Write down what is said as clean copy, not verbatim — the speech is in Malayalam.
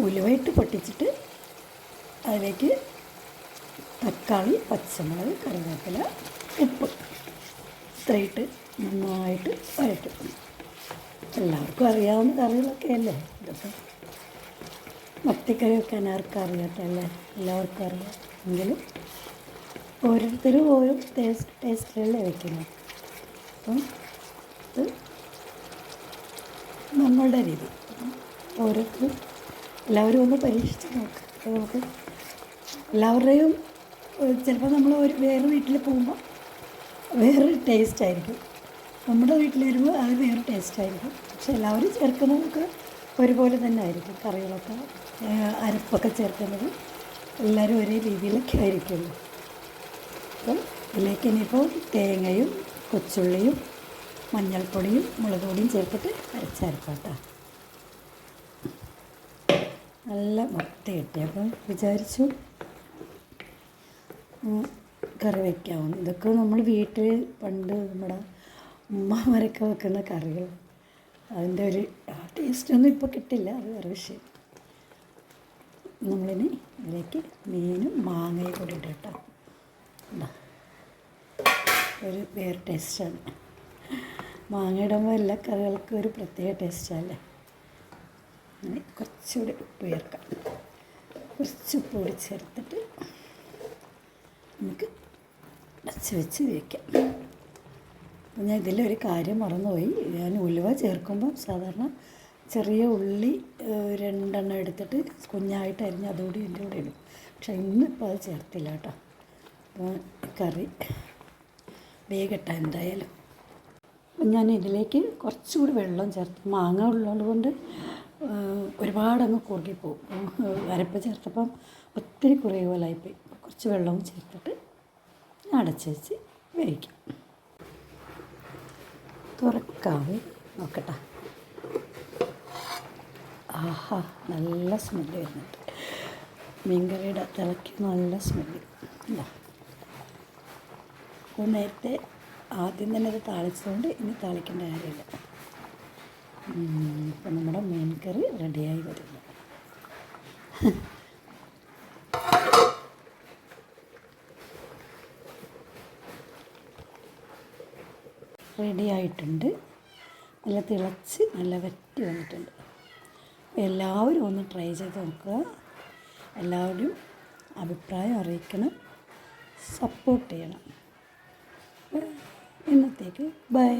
ഉലുവയിട്ട് പൊട്ടിച്ചിട്ട് അതിലേക്ക് തക്കാളി, പച്ചമുളക്, കറിവേപ്പില, ഉപ്പ് ഇത്രയിട്ട് നന്നായിട്ട് വഴറ്റും. എല്ലാവർക്കും അറിയാവുന്ന കറികളൊക്കെ അല്ലേ ഇതൊക്കെ. മത്തിക്കറി വെക്കാൻ ആർക്കും അറിയാത്തല്ലേ, എല്ലാവർക്കും അറിയാം. എങ്കിലും ഓരോരുത്തരും ഓരോ ടേസ്റ്റിലല്ലേ വയ്ക്കുന്നത്. അപ്പം ഇത് നമ്മളുടെ രീതി. ഓരോരുത്തരും എല്ലാവരും ഒന്ന് പരീക്ഷിച്ച് നോക്കുക. അപ്പോൾ നമുക്ക് എല്ലാവരുടെയും ചിലപ്പോൾ നമ്മൾ വേറെ വീട്ടിൽ പോകുമ്പോൾ വേറൊരു ടേസ്റ്റായിരിക്കും, നമ്മുടെ വീട്ടിൽ വരുമ്പോൾ അത് വേറെ ടേസ്റ്റായിരിക്കും. പക്ഷെ എല്ലാവരും ചേർക്കുന്നതൊക്കെ ഒരുപോലെ തന്നെ ആയിരിക്കും. കറികളൊക്കെ അരപ്പൊക്കെ ചേർക്കുന്നത് എല്ലാവരും ഒരേ രീതിയിലൊക്കെ ആയിരിക്കുമല്ലോ. അപ്പം ഇതിലേക്ക് ഇനിയിപ്പോൾ തേങ്ങയും കൊച്ചുള്ളിയും മഞ്ഞൾപ്പൊടിയും മുളക് പൊടിയും ചേർത്തിട്ട് അരച്ചരപ്പാട്ടോ. നല്ല മത്തി കിട്ടി. അപ്പം വിചാരിച്ചു കറി വയ്ക്കാവുന്നു. ഇതൊക്കെ നമ്മൾ വീട്ടിൽ പണ്ട് നമ്മുടെ ഉമ്മമാരൊക്കെ വെക്കുന്ന കറികൾ. അതിൻ്റെ ഒരു ടേസ്റ്റൊന്നും ഇപ്പോൾ കിട്ടില്ല, അത് വേറെ വിഷയം. നമ്മളിനി ഇതിലേക്ക് മീനും മാങ്ങയും കൂടി ഇട്ട് കേട്ടോ. ഒരു വേറെ ടേസ്റ്റാണ്. മാങ്ങ ഇടുമ്പോൾ എല്ലാ കറികൾക്കും ഒരു പ്രത്യേക ടേസ്റ്റാണല്ലേ. അങ്ങനെ കുറച്ചുകൂടി ഉപ്പ് ചേർക്കാം. കുറച്ച് ഉപ്പ് കൂടി ചേർത്തിട്ട് നമുക്ക് അടച്ച് വെച്ച് വേവിക്കാം. അപ്പോൾ ഞാൻ ഇതിലൊരു കാര്യം മറന്നുപോയി. ഞാൻ ഉലുവ ചേർക്കുമ്പോൾ സാധാരണ ചെറിയ ഉള്ളി 2 എണ്ണം എടുത്തിട്ട് കുഞ്ഞായിട്ട് അരിഞ്ഞ് അതുകൂടി എൻ്റെ കൂടെ ഇടും. പക്ഷേ ഇന്നിപ്പോൾ അത് ചേർത്തില്ല കേട്ടോ. അപ്പോൾ കറി വേഗട്ടെ എന്തായാലും. അപ്പം ഞാൻ ഇതിലേക്ക് കുറച്ചുകൂടി വെള്ളം ചേർത്ത്, മാങ്ങ ഉള്ളത് കൊണ്ട് ഒരുപാടങ്ങ് കുറുകിപ്പോവും. അരപ്പ് ചേർത്തപ്പം ഒത്തിരി കുറുകിയ പോലായിപ്പോയി. കുറച്ച് വെള്ളവും ചേർത്തിട്ട് അടച്ച് വെച്ച് വേവിക്കാം. തുറക്കാതെ നോക്കട്ടെ. ആഹാ, നല്ല സ്മെല്ല് വരുന്നുണ്ട്. മീൻകറിയുടെ തിളക്കി നല്ല സ്മെല്ല്. അപ്പോൾ നേരത്തെ ആദ്യം തന്നെ ഇത് താളിച്ചതുകൊണ്ട് ഇനി താളിക്കേണ്ട കാര്യമില്ല. ഇപ്പം നമ്മുടെ മീൻ കറി റെഡിയായി വരുന്നു. റെഡിയായിട്ടുണ്ട്. നല്ല തിളച്ച് നല്ല വറ്റി വന്നിട്ടുണ്ട്. എല്ലാവരും ഒന്ന് ട്രൈ ചെയ്ത് നോക്കുക. എല്ലാവരും അഭിപ്രായം അറിയിക്കണം, സപ്പോർട്ട് ചെയ്യണം. ഇന്നത്തേക്ക് ബൈ.